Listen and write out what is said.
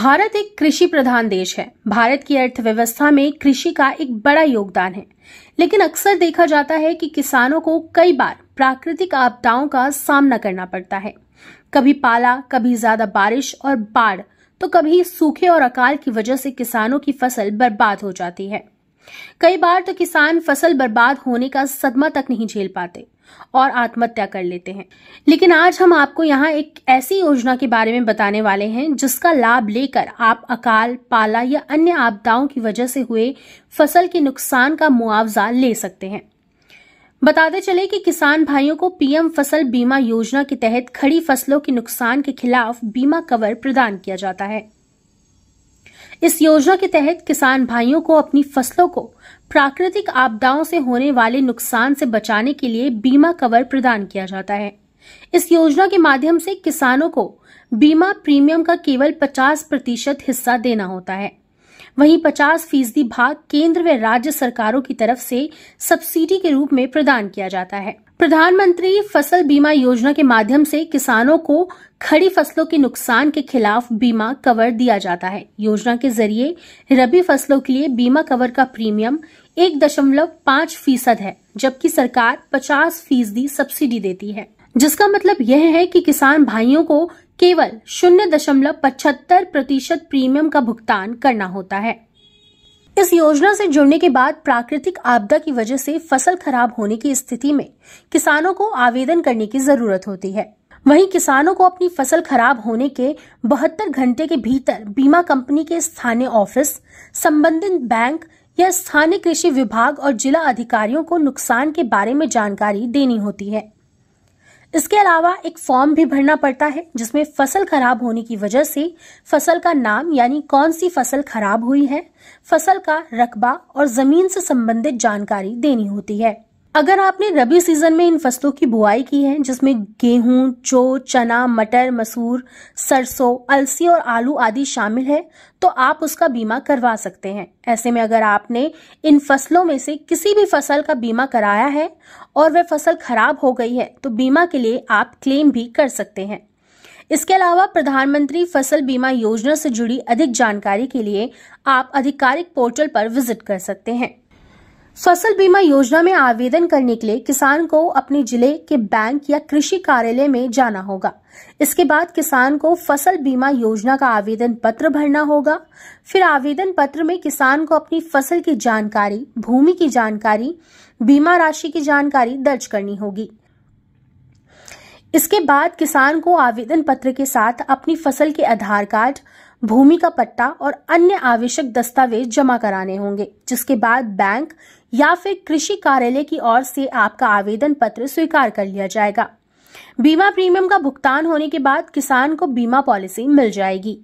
भारत एक कृषि प्रधान देश है। भारत की अर्थव्यवस्था में कृषि का एक बड़ा योगदान है, लेकिन अक्सर देखा जाता है कि किसानों को कई बार प्राकृतिक आपदाओं का सामना करना पड़ता है। कभी पाला, कभी ज्यादा बारिश और बाढ़, तो कभी सूखे और अकाल की वजह से किसानों की फसल बर्बाद हो जाती है। कई बार तो किसान फसल बर्बाद होने का सदमा तक नहीं झेल पाते और आत्महत्या कर लेते हैं। लेकिन आज हम आपको यहाँ एक ऐसी योजना के बारे में बताने वाले हैं जिसका लाभ लेकर आप अकाल, पाला या अन्य आपदाओं की वजह से हुए फसल के नुकसान का मुआवजा ले सकते हैं। बताते चले कि किसान भाइयों को पीएम फसल बीमा योजना के तहत खड़ी फसलों के नुकसान के खिलाफ बीमा कवर प्रदान किया जाता है। इस योजना के तहत किसान भाइयों को अपनी फसलों को प्राकृतिक आपदाओं से होने वाले नुकसान से बचाने के लिए बीमा कवर प्रदान किया जाता है। इस योजना के माध्यम से किसानों को बीमा प्रीमियम का केवल 50% हिस्सा देना होता है। वहीं 50% भाग केंद्र व राज्य सरकारों की तरफ से सब्सिडी के रूप में प्रदान किया जाता है। प्रधानमंत्री फसल बीमा योजना के माध्यम से किसानों को खड़ी फसलों के नुकसान के खिलाफ बीमा कवर दिया जाता है। योजना के जरिए रबी फसलों के लिए बीमा कवर का प्रीमियम 1.5% है, जबकि सरकार 50% सब्सिडी देती है, जिसका मतलब यह है कि किसान भाइयों को केवल 0.75% प्रीमियम का भुगतान करना होता है। इस योजना से जुड़ने के बाद प्राकृतिक आपदा की वजह से फसल खराब होने की स्थिति में किसानों को आवेदन करने की जरूरत होती है। वहीं किसानों को अपनी फसल खराब होने के 72 घंटे के भीतर बीमा कंपनी के स्थानीय ऑफिस, संबंधित बैंक या स्थानीय कृषि विभाग और जिला अधिकारियों को नुकसान के बारे में जानकारी देनी होती है। इसके अलावा एक फॉर्म भी भरना पड़ता है जिसमें फसल खराब होने की वजह से फसल का नाम यानी कौन सी फसल खराब हुई है, फसल का रकबा और जमीन से संबंधित जानकारी देनी होती है। अगर आपने रबी सीजन में इन फसलों की बुआई की है जिसमें गेहूं, जौ, चना, मटर, मसूर, सरसों, अलसी और आलू आदि शामिल है, तो आप उसका बीमा करवा सकते हैं। ऐसे में अगर आपने इन फसलों में से किसी भी फसल का बीमा कराया है और वह फसल खराब हो गई है तो बीमा के लिए आप क्लेम भी कर सकते हैं। इसके अलावा प्रधानमंत्री फसल बीमा योजना से जुड़ी अधिक जानकारी के लिए आप आधिकारिक पोर्टल पर विजिट कर सकते हैं। फसल बीमा योजना में आवेदन करने के लिए किसान को अपने जिले के बैंक या कृषि कार्यालय में जाना होगा। इसके बाद किसान को फसल बीमा योजना का आवेदन पत्र भरना होगा। फिर आवेदन पत्र में किसान को अपनी फसल की जानकारी, भूमि की जानकारी, बीमा राशि की जानकारी दर्ज करनी होगी। इसके बाद किसान को आवेदन पत्र के साथ अपनी फसल के आधार कार्ड, भूमि का पट्टा और अन्य आवश्यक दस्तावेज जमा कराने होंगे, जिसके बाद बैंक या फिर कृषि कार्यालय की ओर से आपका आवेदन पत्र स्वीकार कर लिया जाएगा। बीमा प्रीमियम का भुगतान होने के बाद किसान को बीमा पॉलिसी मिल जाएगी।